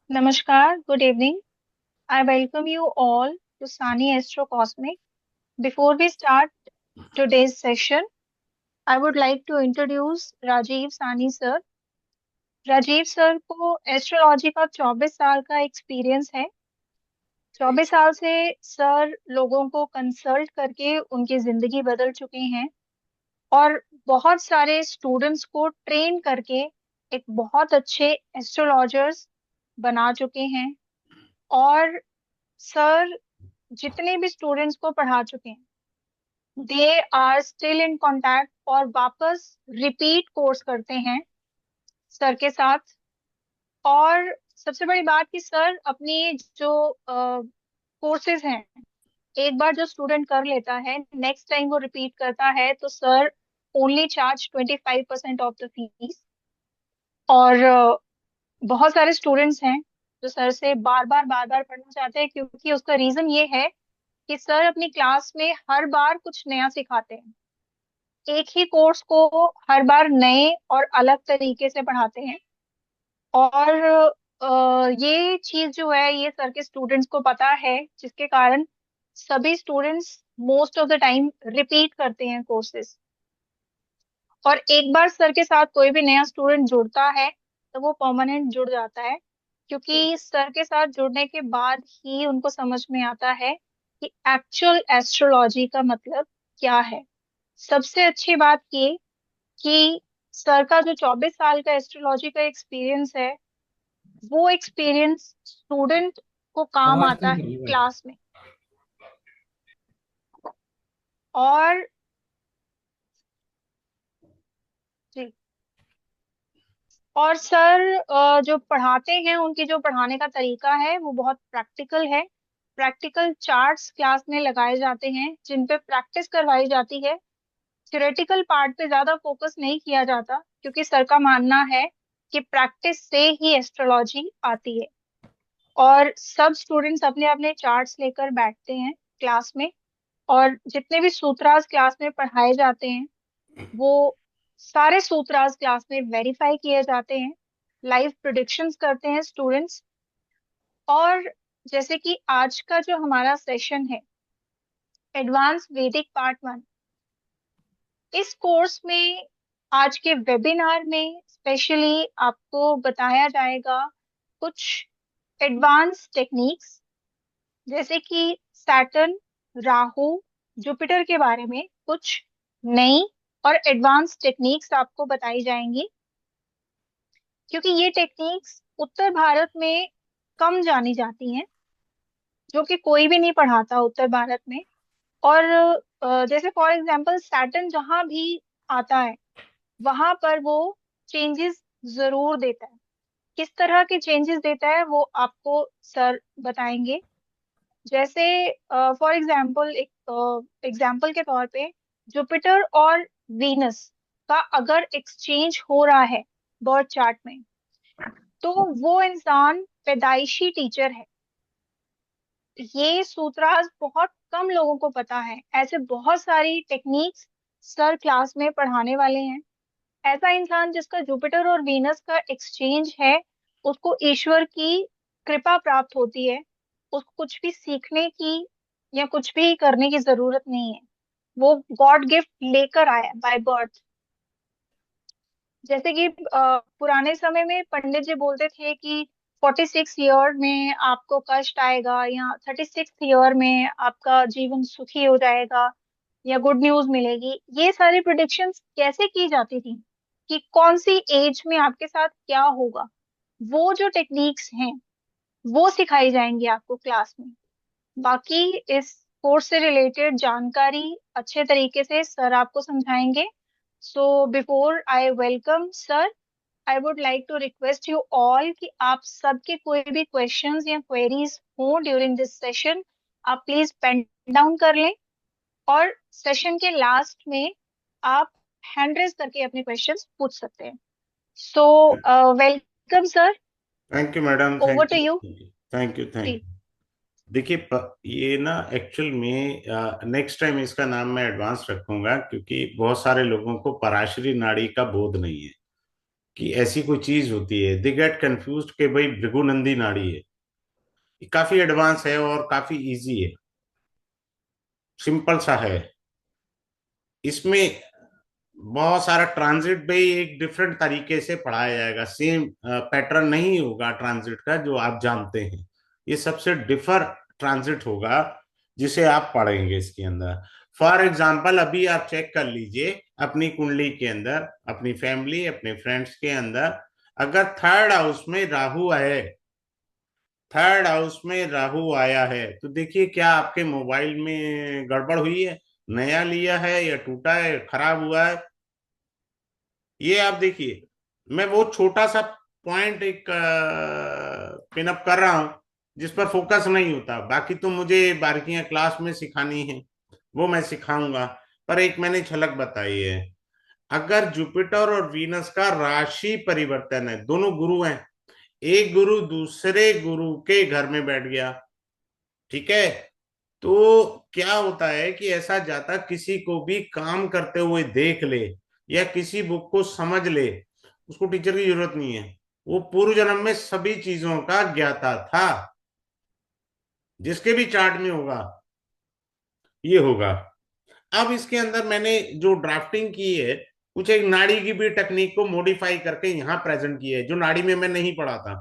Namaskar, good evening. I welcome you all to Sani Astro Cosmic. Before we start today's session, I would like to introduce Rajiv Sani sir. Rajiv sir को astrology का 24 साल का experience है। 24 साल से sir लोगों को consult करके उनकी जिंदगी बदल चुके हैं और बहुत सारे स्टूडेंट्स को ट्रेन करके एक बहुत अच्छे एस्ट्रोलॉजर्स बना चुके हैं। और सर जितने भी स्टूडेंट्स को पढ़ा चुके हैं they are still in contact और वापस रिपीट कोर्स करते हैं सर के साथ। और सबसे बड़ी बात कि सर अपनी जो कोर्सेज हैं एक बार जो स्टूडेंट कर लेता है नेक्स्ट टाइम वो रिपीट करता है तो sir only charge 25% of the fees. और बहुत सारे स्टूडेंट्स हैं जो सर से बार बार पढ़ना चाहते हैं क्योंकि उसका रीजन ये है कि सर अपनी क्लास में हर बार कुछ नया सिखाते हैं। एक ही कोर्स को हर बार नए और अलग तरीके से पढ़ाते हैं। और ये चीज जो है ये सर के स्टूडेंट्स को पता है जिसके कारण सभी students most of the time repeat करते हैं कोर्सेज। और एक बार सर के साथ कोई भी नया स्टूडेंट जुड़ता है तो वो परमानेंट जुड़ जाता है क्योंकि सर के साथ जुड़ने के बाद ही उनको समझ में आता है कि एक्चुअल एस्ट्रोलॉजी का मतलब क्या है। सबसे अच्छी बात ये कि सर का जो 24 साल का एस्ट्रोलॉजी का एक्सपीरियंस है वो एक्सपीरियंस स्टूडेंट को काम आवाज आता कम है करिए भाई। क्लास में। और जी, और सर जो पढ़ाते हैं उनकी जो पढ़ाने का तरीका है वो बहुत प्रैक्टिकल है। प्रैक्टिकल चार्ट्स क्लास में लगाए जाते हैं जिन पे प्रैक्टिस करवाई जाती है। थ्योरेटिकल पार्ट पे ज्यादा फोकस नहीं किया जाता क्योंकि सर का मानना है कि प्रैक्टिस से ही एस्ट्रोलॉजी आती है। और सब स्टूडेंट्स अपने अपने चार्ट्स लेकर बैठते हैं क्लास में। और जितने भी सूत्रास क्लास में पढ़ाए जाते हैं वो सारे सूत्रास क्लास में वेरीफाई किए जाते हैं। लाइव प्रिडिक्शंस करते हैं स्टूडेंट्स। और जैसे कि आज का जो हमारा सेशन है एडवांस वैदिक पार्ट 1, इस कोर्स में आज के वेबिनार में स्पेशली आपको बताया जाएगा कुछ एडवांस टेक्निक्स जैसे कि सैटर्न, राहु, जुपिटर के बारे में कुछ नई और एडवांस टेक्निक्स आपको बताई जाएंगी क्योंकि ये टेक्निक्स उत्तर भारत में कम जानी जाती हैं जो कि कोई भी नहीं पढ़ाता उत्तर भारत में। और जैसे फॉर एग्जांपल सैटर्न जहां भी आता है वहां पर वो चेंजेस जरूर देता है। किस तरह के चेंजेस देता है वो आपको सर बताएंगे। जैसे फॉर एग्जांपल एक एग्जांपल के तौर पे जुपिटर और वीनस का अगर एक्सचेंज हो रहा है बर्थ चार्ट में तो वो इंसान पैदाइशी टीचर है। ये सूत्रास बहुत कम लोगों को पता है। ऐसे बहुत सारी टेक्निक्स सर क्लास में पढ़ाने वाले हैं। ऐसा इंसान जिसका जुपिटर और वीनस का एक्सचेंज है उसको ईश्वर की कृपा प्राप्त होती है। उसको कुछ भी सीखने की या कुछ भी करने की जरूरत नहीं है। वो गॉड गिफ्ट लेकर आया बाय बर्थ। जैसे कि पुराने समय में पंडित जी बोलते थे कि 46 ईयर में आपको कष्ट आएगा या 36 ईयर में आपका जीवन सुखी हो जाएगा या गुड न्यूज मिलेगी। ये सारी प्रिडिक्शंस कैसे की जाती थी कि कौन सी एज में आपके साथ क्या होगा, वो जो टेक्निक्स हैं वो सिखाई जाएंगी आपको क्लास में। बाकी इस कोर्स से रिलेटेड जानकारी अच्छे तरीके से सर आपको समझाएंगे। So before I welcome sir, I would like to request you all कि आप सबके कोई भी क्वेश्चंस या क्वेरीज हो ड्यूरिंग दिस सेशन आप प्लीज पेन डाउन कर लें। और सेशन के लास्ट में आप हैंड रेज करके अपने क्वेश्चंस पूछ सकते हैं। So welcome sir, thank you madam, over thank to you. You. Thank you, ji. Thank you. देखिए, ये ना एक्चुअल में नेक्स्ट टाइम इसका नाम मैं एडवांस रखूंगा क्योंकि बहुत सारे लोगों को पराशरी नाड़ी का बोध नहीं है। कि ऐसी कोई चीज होती है, दे गेट कंफ्यूज कि भाई भृगुनंदी नाड़ी है। ये काफी एडवांस है और काफी इजी है, सिंपल सा है। इसमें बहुत सारा ट्रांजिट भी एक डिफरेंट तरीके से पढ़ाया जाएगा, सेम पैटर्न नहीं होगा ट्रांजिट का जो आप जानते हैं। ये सबसे डिफर ट्रांजिट होगा जिसे आप पढ़ेंगे इसके अंदर। फॉर एग्जाम्पल अभी आप चेक कर लीजिए अपनी कुंडली के अंदर, अपनी फैमिली, अपने फ्रेंड्स के अंदर, अगर थर्ड हाउस में राहु है, थर्ड हाउस में राहु आया है, तो देखिए क्या आपके मोबाइल में गड़बड़ हुई है, नया लिया है या टूटा है, खराब हुआ है। ये आप देखिए, मैं वो छोटा सा पॉइंट एक पिन अप कर रहा हूं जिस पर फोकस नहीं होता, बाकी तो मुझे बारीकियां क्लास में सिखानी है, वो मैं सिखाऊंगा। पर एक मैंने झलक बताई है, अगर जुपिटर और वीनस का राशि परिवर्तन है, दोनों गुरु हैं, एक गुरु दूसरे गुरु के घर में बैठ गया, ठीक है, तो क्या होता है कि ऐसा जातक किसी को भी काम करते हुए देख ले या किसी बुक को समझ ले, उसको टीचर की जरूरत नहीं है, वो पूर्व जन्म में सभी चीजों का ज्ञाता था। जिसके भी चार्ट में होगा ये होगा। अब इसके अंदर मैंने जो ड्राफ्टिंग की है, कुछ एक नाड़ी की भी टेक्निक को मॉडिफाई करके यहाँ प्रेजेंट किया है जो नाड़ी में मैं नहीं पढ़ा था।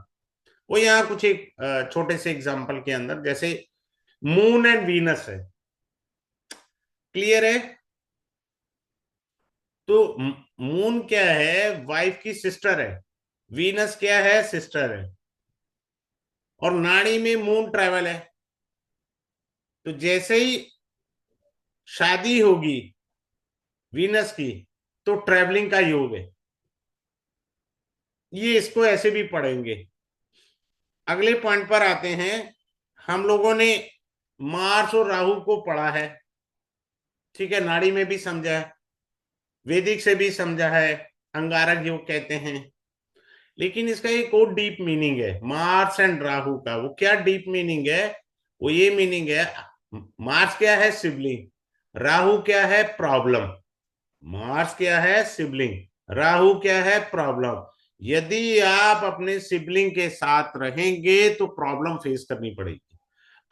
वो यहाँ कुछ एक छोटे से एग्जांपल के अंदर, जैसे मून एंड वीनस है, क्लियर है। तो मून क्या है, वाइफ की सिस्टर है, वीनस क्या है, सिस्टर है, और नाड़ी में मून ट्रेवल है। तो जैसे ही शादी होगी वीनस की, तो ट्रेवलिंग का योग है। ये इसको ऐसे भी पढ़ेंगे। अगले पॉइंट पर आते हैं। हम लोगों ने मार्स और राहु को पढ़ा है, ठीक है, नाड़ी में भी समझा है, वैदिक से भी समझा है, अंगारक योग कहते हैं। लेकिन इसका एक और डीप मीनिंग है मार्स एंड राहु का। वो क्या डीप मीनिंग है? वो ये मीनिंग है, मार्स क्या है, सिबलिंग, राहु क्या है, प्रॉब्लम। मार्स क्या है, सिबलिंग, राहु क्या है, प्रॉब्लम। यदि आप अपने सिबलिंग के साथ रहेंगे तो प्रॉब्लम फेस करनी पड़ेगी।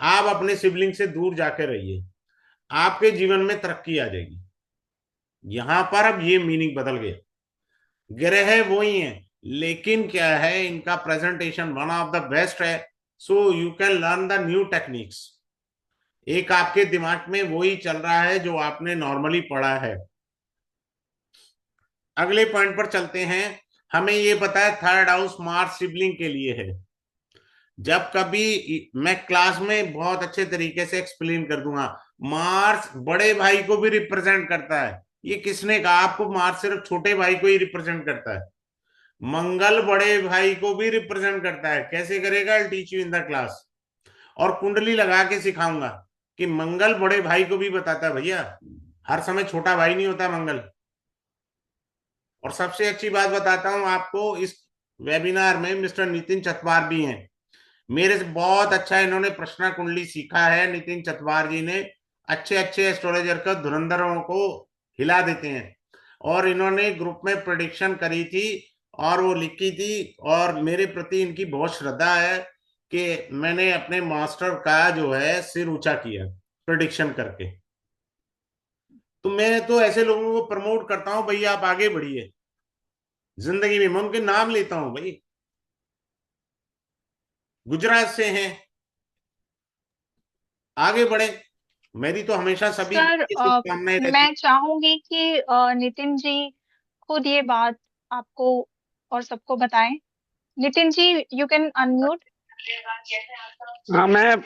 आप अपने सिबलिंग से दूर जाके रहिए, आपके जीवन में तरक्की आ जाएगी। यहां पर अब ये मीनिंग बदल गया। ग्रह वही है, लेकिन क्या है, इनका presentation one of the best है, so you can learn the new techniques. एक आपके दिमाग में वही चल रहा है जो आपने नॉर्मली पढ़ा है। अगले पॉइंट पर चलते हैं। हमें ये पता है थर्ड हाउस मार्स सिबलिंग के लिए है। जब कभी मैं क्लास में बहुत अच्छे तरीके से एक्सप्लेन कर दूंगा, मार्स बड़े भाई को भी रिप्रेजेंट करता है। ये किसने कहा आपको मार्स सिर्फ छोटे भाई को ही रिप्रेजेंट करता है? मंगल बड़े भाई को भी रिप्रेजेंट करता है। कैसे करेगा, I teach you in the class. और कुंडली लगा के सिखाऊंगा कि मंगल बड़े भाई को भी बताता है भैया, हर समय छोटा भाई नहीं होता मंगल। और सबसे अच्छी बात बताता हूं आपको, इस वेबिनार में मिस्टर नितिन चतवार भी हैं। मेरे से बहुत अच्छा इन्होंने प्रश्न कुंडली सीखा है। नितिन चतवार जी ने अच्छे अच्छे एस्ट्रोलॉजर का धुरंधरों को हिला देते हैं। और इन्होंने ग्रुप में प्रेडिक्शन करी थी और वो लिखी थी, और मेरे प्रति इनकी बहुत श्रद्धा है कि मैंने अपने मास्टर का जो है सिर ऊंचा किया प्रेडिक्शन करके। तो मैं तो ऐसे लोगों को प्रमोट करता हूं, भैया आप आगे बढ़िए जिंदगी में। मैं उनके नाम लेता हूं भाई, गुजरात से हैं, आगे बढ़े। मेरी तो हमेशा सभी सर शुभकामनाएं रहती। मैं चाहूंगी कि नितिन जी खुद ये बात आपको और सबको बताएं। Nitin ji, you can unmute. हाँ, मैं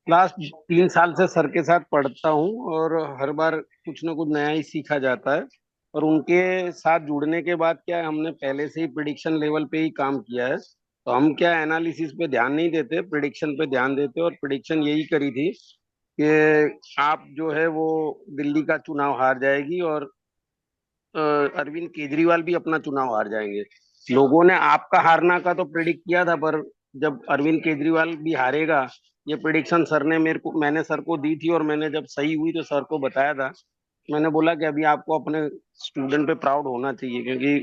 लास्ट 3 साल से सर के साथ पढ़ता हूँ और हर बार कुछ ना कुछ नया ही सीखा जाता है। और उनके साथ जुड़ने के बाद क्या है, हमने पहले से ही प्रिडिक्शन लेवल पे ही काम किया है, तो हम क्या एनालिसिस पे ध्यान नहीं देते, प्रिडिक्शन पे ध्यान देते। और प्रिडिक्शन यही करी थी कि आप जो है वो दिल्ली का चुनाव हार जाएगी और अरविंद केजरीवाल भी अपना चुनाव हार जाएंगे। लोगों ने आपका हारना का तो प्रिडिक्ट किया था, पर जब अरविंद केजरीवाल भी हारेगा, ये प्रिडिक्शन सर ने मैंने सर को दी थी। और मैंने जब सही हुई तो सर को बताया था। मैंने बोला कि अभी आपको अपने स्टूडेंट पे प्राउड होना चाहिए, क्योंकि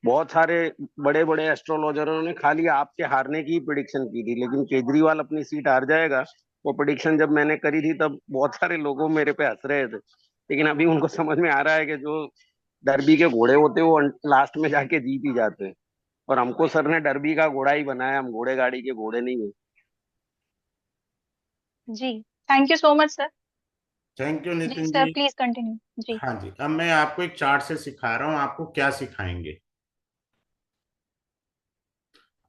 बहुत सारे बड़े बड़े एस्ट्रोलॉजरों ने खाली आपके हारने की प्रिडिक्शन की थी, लेकिन केजरीवाल अपनी सीट हार जाएगा वो प्रिडिक्शन जब मैंने करी थी तब बहुत सारे लोगों मेरे पे हंस रहे थे। लेकिन अभी उनको समझ में आ रहा है कि जो डरबी के घोड़े होते हैं वो लास्ट में जाके जीत ही जाते हैं। और हमको सर ने डरबी का घोड़ा ही बनाया, हम घोड़े गाड़ी के घोड़े नहीं है। जी, thank you so much sir. Thank you जी नितिन सर, जी। Please continue. जी। हाँ जी, अब मैं आपको एक चार्ट से सिखा रहा हूँ, आपको क्या सिखाएंगे।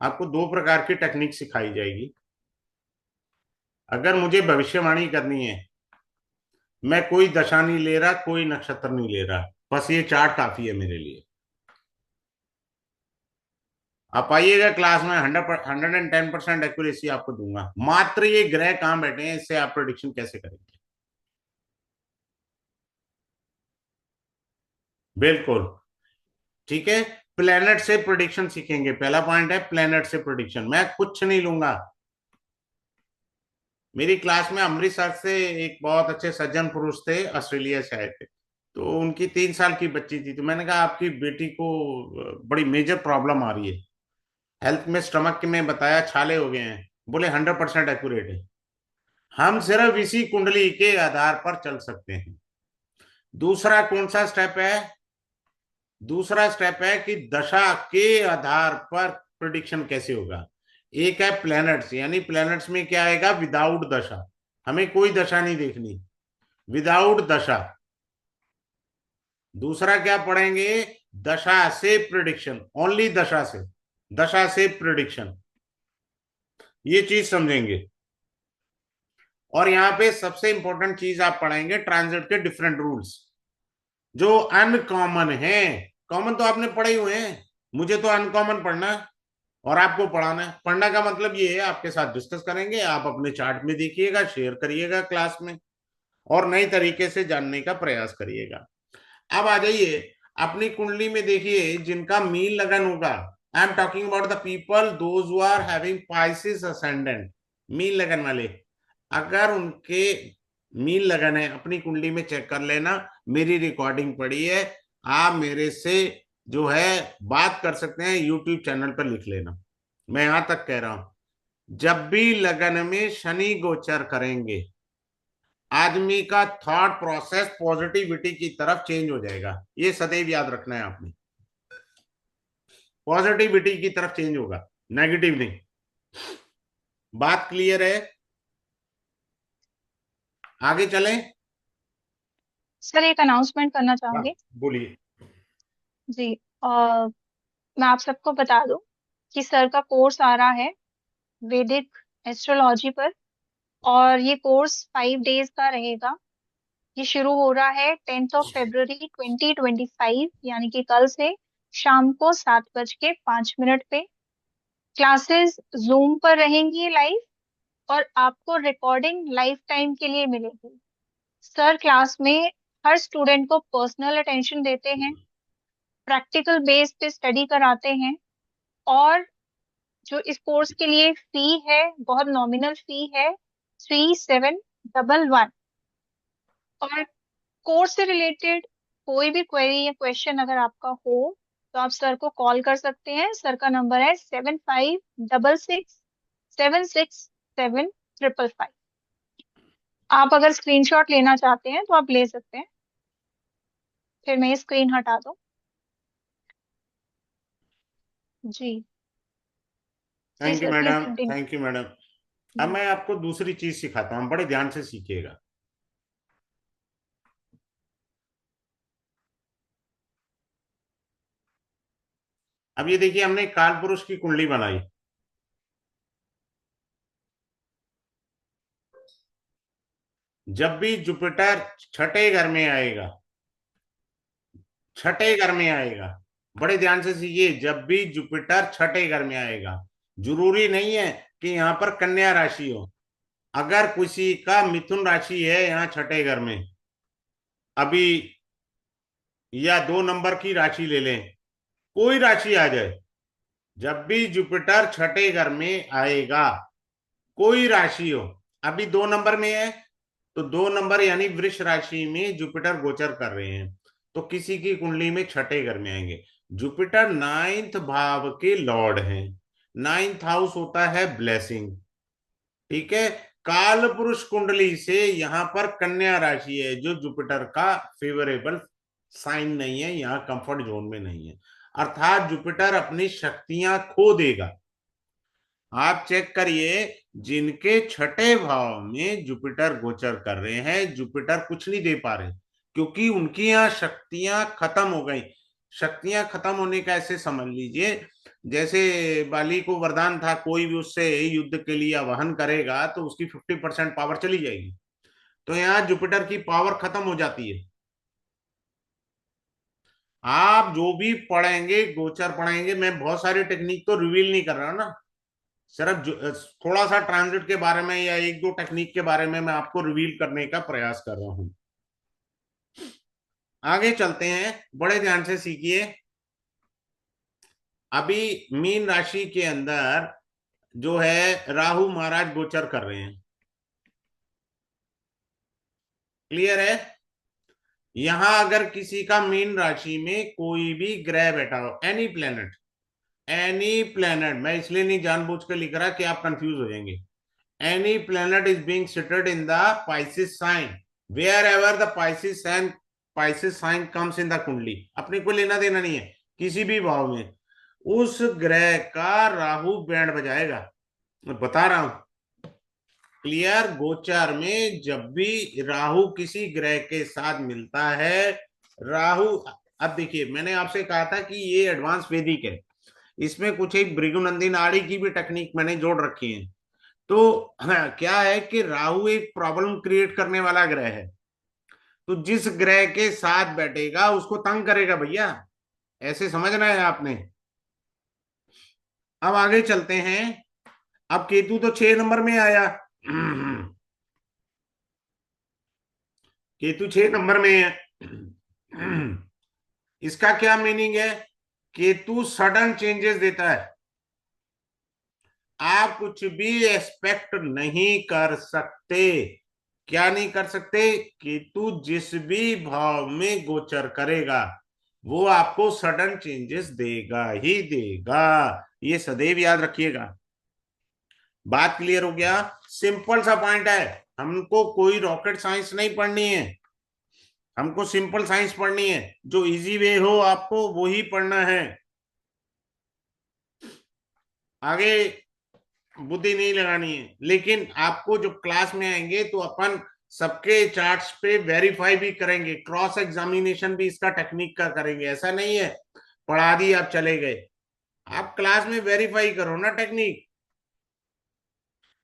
आपको दो प्रकार की टेक्निक सिखाई जाएगी। अगर मुझे भविष्यवाणी करनी है, मैं कोई दशा नहीं ले रहा, कोई नक्षत्र नहीं ले रहा, बस ये चार्ट काफी है मेरे लिए। आप आइएगा क्लास में, 110% एक्यूरेसी आपको दूंगा। मात्र ये ग्रह कहाँ बैठे हैं, इससे आप प्रोडिक्शन कैसे करेंगे। बिल्कुल ठीक है। प्लेनेट से प्रोडिक्शन सीखेंगे, पहला पॉइंट है प्लेनेट से प्रोडिक्शन। मैं कुछ नहीं लूंगा। मेरी क्लास में अमृतसर से एक बहुत अच्छे सज्जन पुरुष थे, ऑस्ट्रेलिया से आए थे। तो उनकी 3 साल की बच्ची थी, तो मैंने कहा आपकी बेटी को बड़ी मेजर प्रॉब्लम आ रही है हेल्थ में, स्टमक में बताया छाले हो गए हैं। बोले 100% एक्यूरेट है। हम सिर्फ इसी कुंडली के आधार पर चल सकते हैं। दूसरा कौन सा स्टेप है? दूसरा स्टेप है कि दशा के आधार पर प्रिडिक्शन कैसे होगा। एक है प्लैनेट्स, यानी प्लैनेट्स में क्या आएगा, विदाउट दशा। हमें कोई दशा नहीं देखनी, विदाउट दशा। दूसरा क्या पढ़ेंगे, दशा से प्रिडिक्शन, ओनली दशा से, दशा से प्रिडिक्शन, ये चीज समझेंगे। और यहाँ पे सबसे इंपॉर्टेंट चीज आप पढ़ेंगे, ट्रांजिट के डिफरेंट रूल्स जो अनकॉमन है। कॉमन तो आपने पढ़े हुए हैं, मुझे तो अनकॉमन पढ़ना है और आपको पढ़ाना है। पढ़ना का मतलब ये है, आपके साथ डिस्कस करेंगे, आप अपने चार्ट में देखिएगा, शेयर करिएगा क्लास में, और नई तरीके से जानने का प्रयास करिएगा। अब आ जाइए अपनी कुंडली में, देखिए जिनका मीन लगन होगा। I am talking about the people those who are having Pisces ascendant, मीन लगन वाले। अगर उनके मीन लगन है, अपनी कुंडली में चेक कर लेना, मेरी रिकॉर्डिंग पड़ी है, आप मेरे से जो है बात कर सकते हैं, यूट्यूब चैनल पर लिख लेना। मैं यहां तक कह रहा हूं, जब भी लगन में शनि गोचर करेंगे, आदमी का थॉट प्रोसेस पॉजिटिविटी की तरफ चेंज हो जाएगा। ये सदैव याद रखना है आपने, पॉजिटिविटी की तरफ चेंज होगा, नेगेटिव नहीं। बात क्लियर है? आगे चलें। सर, एक अनाउंसमेंट करना हाँ, चाहूंगी। बोलिए। जी। मैं आप सबको बता दूं कि सर का कोर्स आ रहा है वैदिक एस्ट्रोलॉजी पर, और ये कोर्स 5 डेज का रहेगा। ये शुरू हो रहा है 10 फरवरी 2025, यानी कि कल से, शाम को 7:05 पे। क्लासेस जूम पर रहेंगी लाइव, और आपको रिकॉर्डिंग लाइफ टाइम के लिए मिलेगी। सर क्लास में हर स्टूडेंट को पर्सनल अटेंशन देते हैं, प्रैक्टिकल बेस पे स्टडी कराते हैं। और जो इस कोर्स के लिए फी है, बहुत नॉमिनल फी है, 3711। और कोर्स से रिलेटेड कोई भी क्वेरी या क्वेश्चन अगर आपका हो, तो आप सर को कॉल कर सकते हैं। सर का नंबर है 7566 767 555। आप अगर स्क्रीनशॉट लेना चाहते हैं तो आप ले सकते हैं। फिर मैं ये स्क्रीन हटा दूं। जी। जी thank you sir, please madam, continue. Thank you madam. अब मैं आपको दूसरी चीज सिखाता हूँ, बड़े ध्यान से सीखिएगा। अब ये देखिए, हमने काल पुरुष की कुंडली बनाई। जब भी जुपिटर छठे घर में आएगा, छठे घर में आएगा, बड़े ध्यान से सीखिए, जब भी जुपिटर छठे घर में आएगा, जरूरी नहीं है कि यहाँ पर कन्या राशि हो। अगर किसी का मिथुन राशि है यहाँ छठे घर में, अभी, या 2 नंबर की राशि ले लें, कोई राशि आ जाए, जब भी जुपिटर छठे घर में आएगा, कोई राशि हो, अभी 2 नंबर में है, तो 2 नंबर यानी वृष राशि में जुपिटर गोचर कर रहे हैं, तो किसी की कुंडली में छठे घर में आएंगे। जुपिटर नाइन्थ भाव के लॉर्ड हैं। नाइन्थ हाउस होता है ब्लेसिंग, ठीक है। काल पुरुष कुंडली से यहाँ पर कन्या राशि है, जो जुपिटर का फेवरेबल साइन नहीं है, यहाँ कंफर्ट जोन में नहीं है, अर्थात जुपिटर अपनी शक्तियां खो देगा। आप चेक करिए, जिनके छठे भाव में जुपिटर गोचर कर रहे हैं, जुपिटर कुछ नहीं दे पा रहे, क्योंकि उनकी यहाँ शक्तियां खत्म हो गई। शक्तियां खत्म होने का ऐसे समझ लीजिए, जैसे बाली को वरदान था कोई भी उससे युद्ध के लिए आवाहन करेगा तो उसकी 50% पावर चली जाएगी, तो यहाँ जुपिटर की पावर खत्म हो जाती है। आप जो भी पढ़ेंगे, गोचर पढ़ेंगे, मैं बहुत सारी टेक्निक तो रिवील नहीं कर रहा ना, सिर्फ थोड़ा सा ट्रांजिट के बारे में या एक दो टेक्निक के बारे में मैं आपको रिवील करने का प्रयास कर रहा हूं। आगे चलते हैं, बड़े ध्यान से सीखिए। अभी मीन राशि के अंदर जो है राहु महाराज गोचर कर रहे हैं, क्लियर है। यहां अगर किसी का मीन राशि में कोई भी ग्रह बैठा हो, एनी प्लेनेट, एनी प्लेनेट, मैं इसलिए नहीं जानबूझ के लिख रहा कि आप कंफ्यूज हो जाएंगे। Any planet is being seated in the Pisces sign, wherever the Pisces sign comes in the कुंडली, अपने को लेना देना नहीं है, किसी भी भाव में उस ग्रह का राहु बैंड बजाएगा, मैं बता रहा हूं। क्लियर, गोचर में जब भी राहु किसी ग्रह के साथ मिलता है, राहु, अब देखिए मैंने आपसे कहा था कि ये एडवांस वैदिक है, इसमें कुछ एक भृगुनंदी नाड़ी की भी टेक्निक मैंने जोड़ रखी है। तो हाँ, क्या है कि राहु एक प्रॉब्लम क्रिएट करने वाला ग्रह है, तो जिस ग्रह के साथ बैठेगा उसको तंग करेगा भैया, ऐसे समझना है आपने। अब आगे चलते हैं। अब केतु तो 6 नंबर में आया, केतु 6 नंबर में है। इसका क्या मीनिंग है? केतु सडन चेंजेस देता है, आप कुछ भी एक्सपेक्ट नहीं कर सकते। क्या नहीं कर सकते? केतु जिस भी भाव में गोचर करेगा वो आपको सडन चेंजेस देगा ही देगा, ये सदैव याद रखिएगा। बात क्लियर हो गया? सिंपल सा पॉइंट है, हमको कोई रॉकेट साइंस नहीं पढ़नी है, हमको सिंपल साइंस पढ़नी है, जो इजी वे हो आपको वो ही पढ़ना है, आगे बुद्धि नहीं लगानी है। लेकिन आपको जब क्लास में आएंगे तो अपन सबके चार्ट्स पे वेरीफाई भी करेंगे, क्रॉस एग्जामिनेशन भी इसका टेक्निक का करेंगे। ऐसा नहीं है पढ़ा दी आप चले गए, आप क्लास में वेरीफाई करो ना टेक्निक।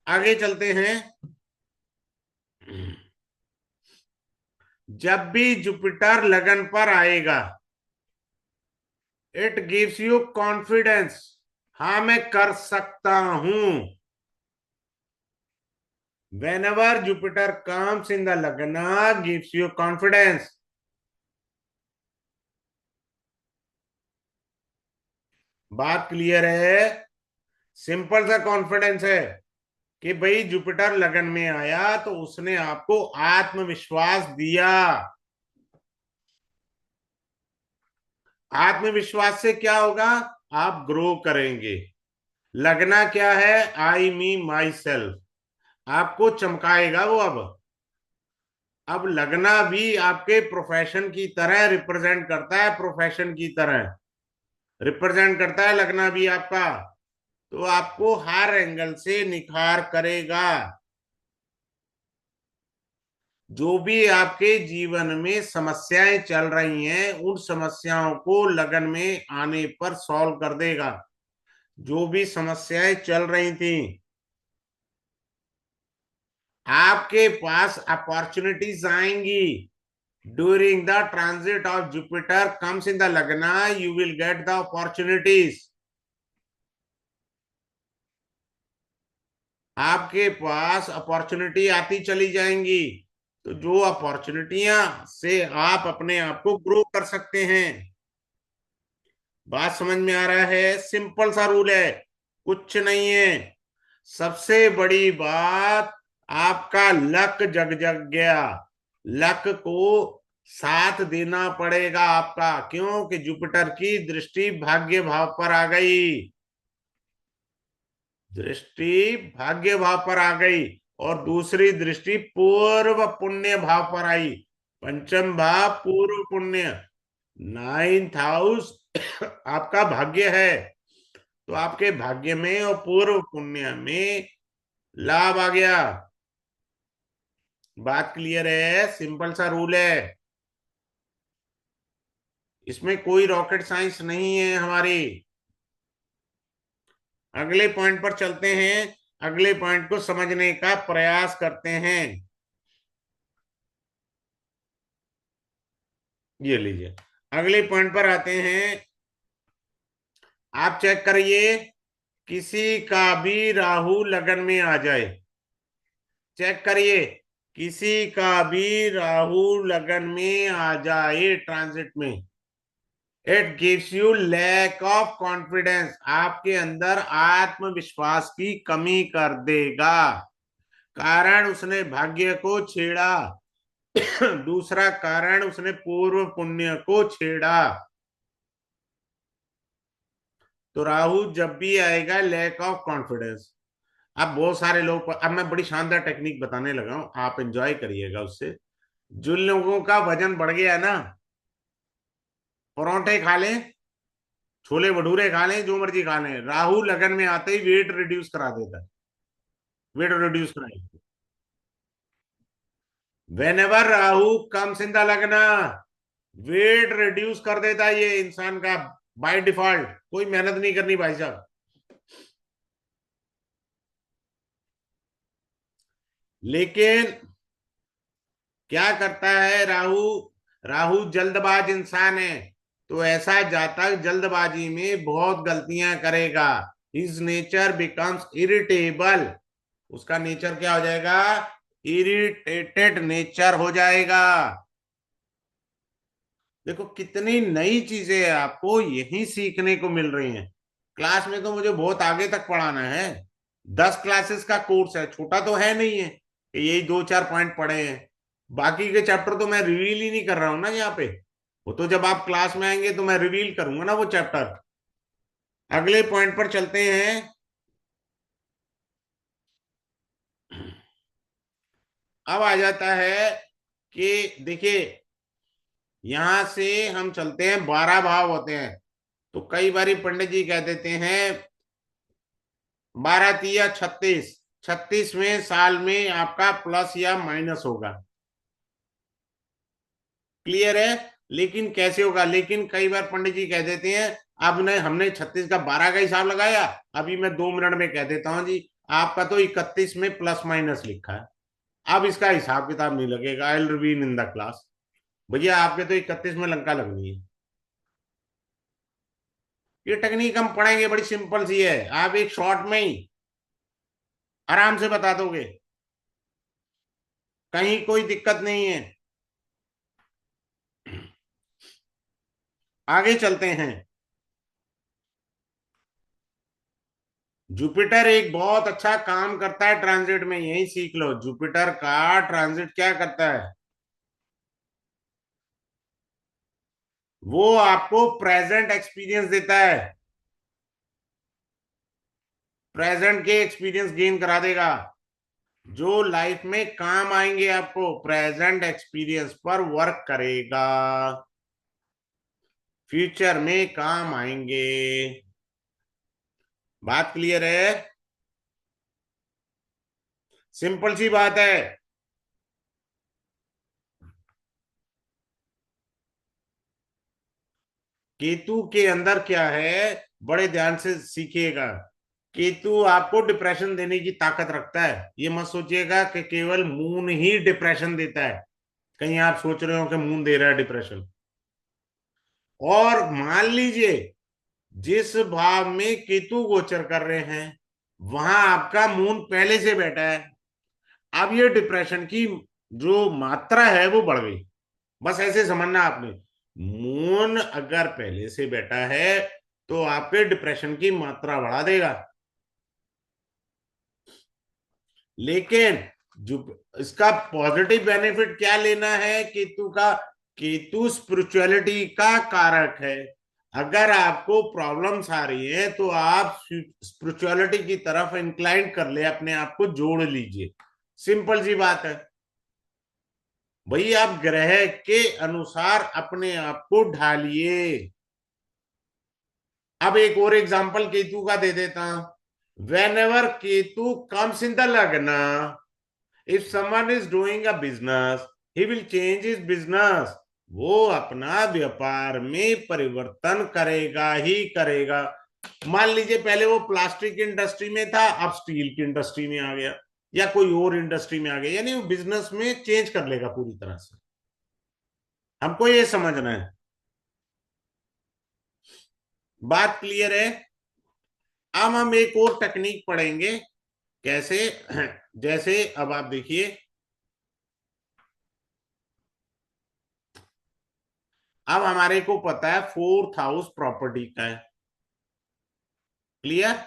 आगे चलते हैं। जब भी जुपिटर लगन पर आएगा, इट गिव्स यू कॉन्फिडेंस, हाँ मैं कर सकता हूं। whenever Jupiter comes in the Lagna, gives you confidence. बात क्लियर है? सिंपल सा कॉन्फिडेंस है कि भाई जुपिटर लगन में आया तो उसने आपको आत्मविश्वास दिया। आत्मविश्वास से क्या होगा? आप ग्रो करेंगे। लगना क्या है? आई मी माई सेल्फ, आपको चमकाएगा वो। अब लगना भी आपके प्रोफेशन की तरह रिप्रेजेंट करता है, प्रोफेशन की तरह रिप्रेजेंट करता है लगना भी आपका, तो आपको हर एंगल से निखार करेगा। जो भी आपके जीवन में समस्याएं चल रही हैं उन समस्याओं को लगन में आने पर सॉल्व कर देगा। जो भी समस्याएं चल रही थी, आपके पास अपॉर्चुनिटीज आएंगी। During the transit of Jupiter comes in the lagna, you will get the opportunities. आपके पास अपॉर्चुनिटी आती चली जाएंगी, तो जो अपॉर्चुनिटियां से आप अपने आप को ग्रो कर सकते हैं। बात समझ में आ रहा है? सिंपल सा रूल है, कुछ नहीं है। सबसे बड़ी बात, आपका लक जग जग गया। लक को साथ देना पड़ेगा आपका। क्यों? कि जुपिटर की दृष्टि भाग्य भाव पर आ गई, दृष्टि भाग्य भाव पर आ गई, और दूसरी दृष्टि पूर्व पुण्य भाव पर आई। पंचम भाव पूर्व पुण्य, 9th हाउस आपका भाग्य है। तो आपके भाग्य में और पूर्व पुण्य में लाभ आ गया। बात क्लियर है? सिंपल सा रूल है, इसमें कोई रॉकेट साइंस नहीं है हमारी। अगले पॉइंट पर चलते हैं, अगले पॉइंट को समझने का प्रयास करते हैं। ये लीजिए, अगले पॉइंट पर आते हैं। आप चेक करिए, किसी का भी राहु लगन में आ जाए, चेक करिए, किसी का भी राहु लगन में आ जाए ट्रांजिट में, it gives you lack of confidence, आपके अंदर आत्मविश्वास की कमी कर देगा। कारण उसने भाग्य को छेड़ा, दूसरा कारण उसने पूर्व पुण्य को छेड़ा। तो राहु जब भी आएगा, लैक ऑफ कॉन्फिडेंस। अब बहुत सारे लोग, अब मैं बड़ी शानदार टेक्निक बताने लगा हूं, आप एंजॉय करिएगा उससे। जिन लोगों का वजन बढ़ गया ना, परोंठे खा लें, छोले भटूरे खा लें, जो मर्जी खा लें, राहु लगन में आते ही वेट रिड्यूस करा देता है, वेट रिड्यूस कराएगा। When ever Rahu comes in the लगना, वेट रिड्यूस कर देता है ये इंसान का बाय डिफॉल्ट, कोई मेहनत नहीं करनी भाई साहब। लेकिन क्या करता है राहु? राहु जल्दबाज इंसान है, तो ऐसा जातक जल्दबाजी में बहुत गलतियां करेगा। हिज नेचर बिकम्स इरिटेबल, उसका नेचर क्या हो जाएगा? इरिटेटेड नेचर हो जाएगा। देखो कितनी नई चीजें आपको यही सीखने को मिल रही हैं। क्लास में तो मुझे बहुत आगे तक पढ़ाना है, 10 क्लासेस का कोर्स है, छोटा तो है नहीं है कि यही 2-4 पॉइंट पढ़े हैं। बाकी के चैप्टर तो मैं रिवील ही नहीं कर रहा हूं ना यहाँ पे, वो तो जब आप क्लास में आएंगे तो मैं रिवील करूंगा ना वो चैप्टर। अगले पॉइंट पर चलते हैं। अब आ जाता है कि देखिए, यहां से हम चलते हैं, 12 भाव होते हैं। तो कई बारी पंडित जी कह देते हैं 12 × 3 = 36, 36वें साल में आपका प्लस या माइनस होगा। क्लियर है? लेकिन कैसे होगा? लेकिन कई बार पंडित जी कह देते हैं, अब ने हमने 36 का 12 का हिसाब लगाया, अभी मैं 2 मिनट में कह देता हूं जी आपका तो 31 में प्लस माइनस लिखा है, अब इसका हिसाब किताब नहीं लगेगा, I will reveal in the class. भैया आपके तो 31 में लंका लगनी है। ये टेक्निक हम पढ़ेंगे, बड़ी सिंपल सी है, आप एक शॉर्ट में ही आराम से बता दोगे, कहीं कोई दिक्कत नहीं है। आगे चलते हैं। जुपिटर एक बहुत अच्छा काम करता है ट्रांजिट में, यही सीख लो, जुपिटर का ट्रांजिट क्या करता है? वो आपको प्रेजेंट एक्सपीरियंस देता है, प्रेजेंट के एक्सपीरियंस गेन करा देगा, जो लाइफ में काम आएंगे आपको, प्रेजेंट एक्सपीरियंस पर वर्क करेगा, फ्यूचर में काम आएंगे। बात क्लियर है? सिंपल सी बात है। केतु के अंदर क्या है, बड़े ध्यान से सीखिएगा। केतु आपको डिप्रेशन देने की ताकत रखता है, ये मत सोचिएगा कि केवल मून ही डिप्रेशन देता है, कहीं आप सोच रहे हो कि मून दे रहा है डिप्रेशन। और मान लीजिए जिस भाव में केतु गोचर कर रहे हैं वहां आपका मून पहले से बैठा है, अब ये डिप्रेशन की जो मात्रा है वो बढ़ गई। बस ऐसे समझना आपने, मून अगर पहले से बैठा है तो आपके डिप्रेशन की मात्रा बढ़ा देगा। लेकिन जो इसका पॉजिटिव बेनिफिट क्या लेना है केतु का, केतु स्पिरिचुअलिटी का कारक है। अगर आपको प्रॉब्लम्स आ रही है तो आप स्पिरिचुअलिटी की तरफ इंक्लाइन कर ले, अपने आप को जोड़ लीजिए। सिंपल सी बात है भाई, आप ग्रह के अनुसार अपने आप को ढालिए। अब एक और एग्जांपल केतु का दे देता हूं। Whenever Ketu comes in the lagna, if someone is doing a business, he will change his business. वो अपना व्यापार में परिवर्तन करेगा ही करेगा। मान लीजिए पहले वो प्लास्टिक इंडस्ट्री में था, अब स्टील की इंडस्ट्री में आ गया या कोई और इंडस्ट्री में आ गया, यानी वो बिजनेस में चेंज कर लेगा पूरी तरह से। हमको ये समझना है। बात क्लियर है? अब हम एक और टेक्निक पढ़ेंगे। कैसे? जैसे अब आप देखिए, अब हमारे को पता है फोर्थ हाउस प्रॉपर्टी का है, क्लियर?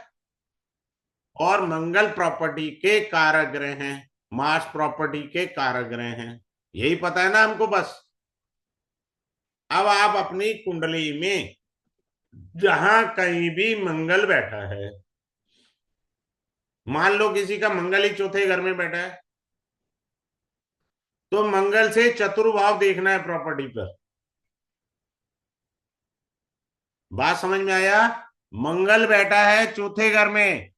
और मंगल प्रॉपर्टी के कारक ग्रह हैं, मार्स प्रॉपर्टी के कारक ग्रह हैं, यही पता है ना हमको बस। अब आप अपनी कुंडली में जहां कहीं भी मंगल बैठा है, मान लो किसी का मंगल ही चौथे घर में बैठा है, तो मंगल से चतुर्भाव देखना है प्रॉपर्टी पर। बात समझ में आया? मंगल बैठा है चौथे घर में,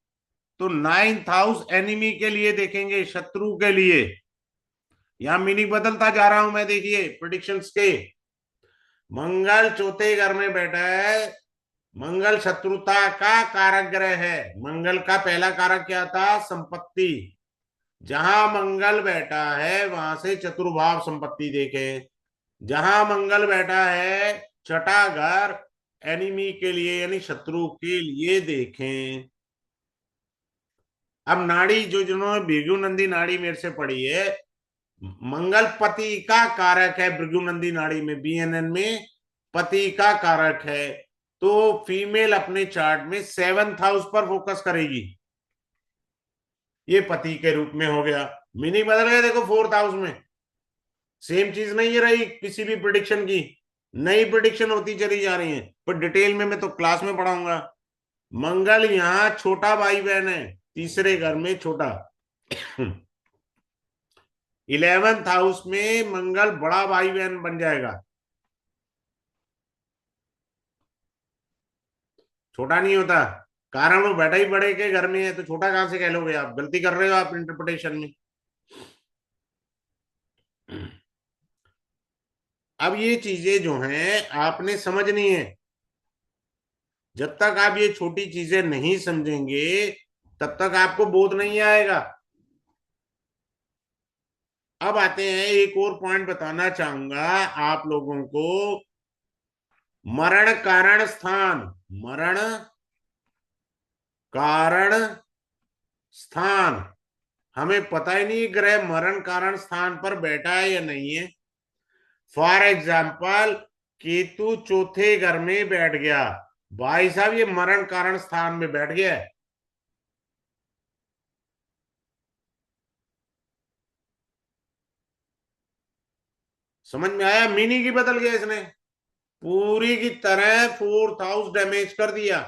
तो नाइन्थ हाउस एनिमी के लिए देखेंगे, शत्रु के लिए। यहां मीनिंग बदलता जा रहा हूं मैं, देखिए प्रिडिक्शंस के। मंगल चौथे घर में बैठा है, मंगल शत्रुता का कारक ग्रह है। मंगल का पहला कारक क्या था? संपत्ति। जहां मंगल बैठा है वहां से चतुर्भाव संपत्ति देखे। जहां मंगल बैठा है छठा घर एनिमी के लिए यानी शत्रु के लिए देखें। अब नाड़ी जो जिन्होंने भृगुनंदी नाड़ी मेरे से पढ़ी है, मंगल पति का कारक है। भृगुनंदी नाड़ी में बीएनएन में पति का कारक है, तो फीमेल अपने चार्ट में सेवंथ हाउस पर फोकस करेगी। ये पति के रूप में हो गया। मीनिंग बदल गया देखो, फोर्थ हाउस में सेम चीज नहीं रही किसी भी प्रिडिक्शन की, नई प्रिडिक्शन होती चली जा रही है। पर डिटेल में मैं तो क्लास में पढ़ाऊंगा। मंगल यहाँ छोटा भाई बहन है, तीसरे घर में छोटा। 11th हाउस में मंगल बड़ा भाई बहन बन जाएगा, छोटा नहीं होता। कारण वो बैठा ही बड़े के घर में है, तो छोटा कहां से कह लोगे? आप गलती कर रहे हो आप इंटरप्रिटेशन में। अब ये चीजें जो हैं आपने समझनी है। जब तक आप ये छोटी चीजें नहीं समझेंगे तब तक आपको बोध नहीं आएगा। अब आते हैं, एक और पॉइंट बताना चाहूंगा आप लोगों को। मरण कारण स्थान, मरण कारण स्थान, हमें पता ही नहीं ग्रह मरण कारण स्थान पर बैठा है या नहीं है। फॉर एग्जाम्पल केतु चौथे घर में बैठ गया, भाई साहब ये मरण कारण स्थान में बैठ गया है। समझ में आया? मीनिंग ही बदल गया इसने, पूरी की तरह फोर्थ हाउस डैमेज कर दिया।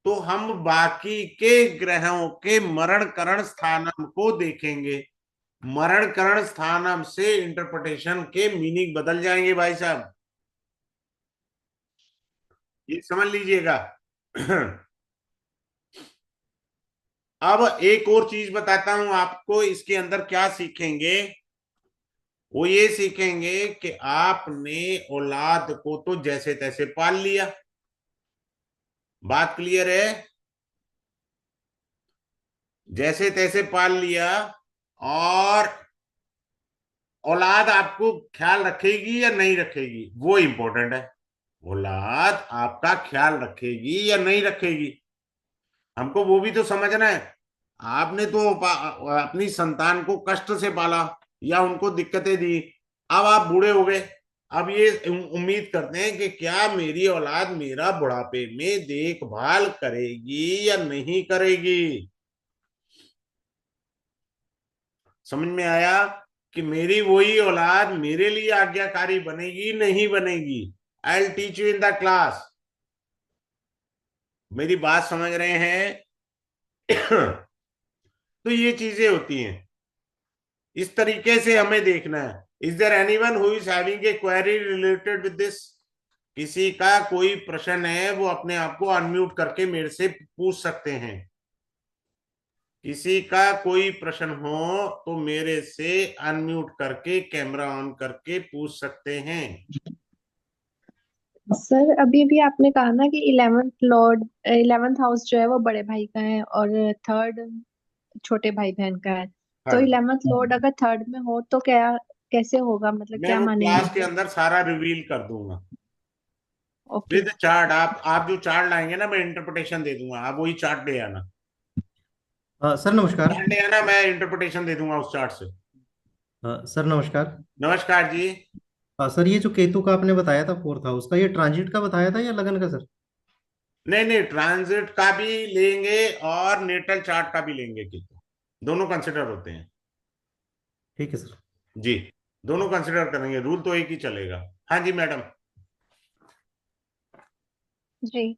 तो हम बाकी के ग्रहों के मरण करण स्थानम को देखेंगे। मरण करण स्थानम से इंटरप्रिटेशन के मीनिंग बदल जाएंगे भाई साहब, ये समझ लीजिएगा। अब एक और चीज बताता हूं आपको, इसके अंदर क्या सीखेंगे। वो ये सीखेंगे कि आपने औलाद को तो जैसे तैसे पाल लिया, बात क्लियर है? जैसे तैसे पाल लिया, और औलाद आपको ख्याल रखेगी या नहीं रखेगी वो इंपॉर्टेंट है। औलाद आपका ख्याल रखेगी या नहीं रखेगी, हमको वो भी तो समझना है। आपने तो अपनी संतान को कष्ट से पाला या उनको दिक्कतें दी, अब आप बूढ़े हो गए। अब ये उम्मीद करते हैं कि क्या मेरी औलाद मेरा बुढ़ापे में देखभाल करेगी या नहीं करेगी। समझ में आया? कि मेरी वही औलाद मेरे लिए आज्ञाकारी बनेगी नहीं बनेगी। I will teach you in the class. मेरी बात समझ रहे हैं? तो ये चीजें होती हैं, इस तरीके से हमें देखना है। Is there anyone who is having a query related with this? किसी का कोई प्रश्न है, वो अपने आप को अनम्यूट करके मेरे से पूछ सकते हैं। किसी का कोई प्रश्न हो तो मेरे से अनम्यूट करके कैमरा ऑन करके पूछ सकते हैं। सर अभी भी आपने कहा ना कि 11th हाउस जो है वो बड़े भाई का है और थर्ड छोटे भाई बहन का है। हाँ तो जी। 11th लॉर्ड अगर थर्ड में हो तो क्या कैसे होगा, मतलब मैं क्या वो मानेंगे क्लास के फिर? अंदर सारा रिवील कर दूंगा ओके। With chart. आप जो चार्ट लाएंगे ना, मैं इंटरप्रिटेशन दे दूंगा, आप वही चार्ट ले आना। सर नमस्कार। चार्ट ले आना, मैं इंटरप्रिटेशन दे दूंगा उस चार्ट से। सर नमस्कार। नमस्कार जी। सर ये जो केतु का आपने बताया था 4th हाउस का, ये ट्रांजिट का बताया था या लगन का सर? नहीं नहीं, ट्रांजिट का भी लेंगे और नेटल चार्ट का भी लेंगे, कि दोनों कंसिडर होते हैं। ठीक है सर। जी, दोनों कंसिडर करेंगे, रूल तो एक ही चलेगा। हाँ जी मैडम। जी,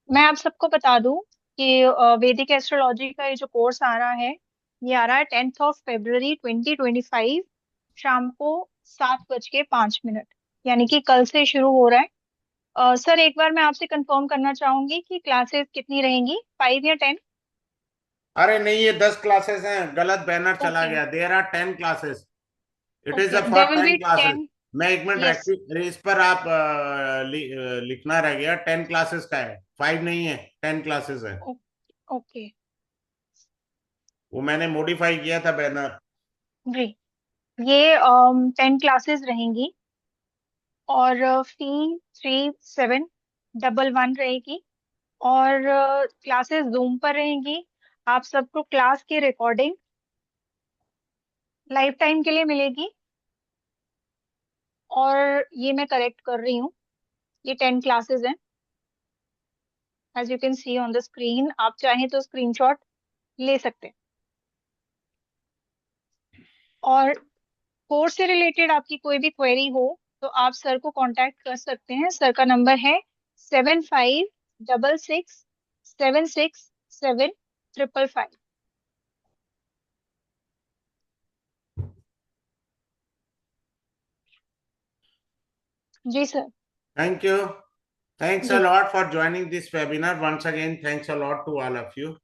मैं आप सबको बता दूं कि वैदिक एस्ट्रोलॉजी का ये जो कोर्स आ रहा है, ये आ रहा है 10 फरवरी 2025, शाम को 7:05, यानी कि कल से शुरू हो रहा है। सर एक बार मैं आपसे कंफर्म करना चाहूंगी कि क्लासेस कितनी रहेंगी, 5 या 10? अरे नहीं, ये 10 क्लासेस हैं, गलत बैनर चला ओके। गया। There are 10 classes. It is okay, for there will 10 be classes. 10। मैं एक मिनट यस। इस पर आप लिखना रह गया, 10 क्लासेस का है, 5 नहीं है, 10 क्लासेस है। ओके। वो मैंने मॉडिफाई किया था बैनर। जी, ये 10 क्लासेस रहेंगी और फी 3711 रहेगी। और क्लासेस जूम पर रहेंगी। आप सबको क्लास की रिकॉर्डिंग लाइफ टाइम के लिए मिलेगी। और ये मैं करेक्ट कर रही हूँ, ये 10 क्लासेस हैं, as you can see on the screen. आप चाहें तो स्क्रीनशॉट ले सकते हैं। और कोर्स से रिलेटेड आपकी कोई भी क्वेरी हो तो आप सर को कांटेक्ट कर सकते हैं। सर का नंबर है 7566767555। जी sir. Thank you. Thanks a जी। lot for joining this webinar. Once again, thanks a lot to all of you.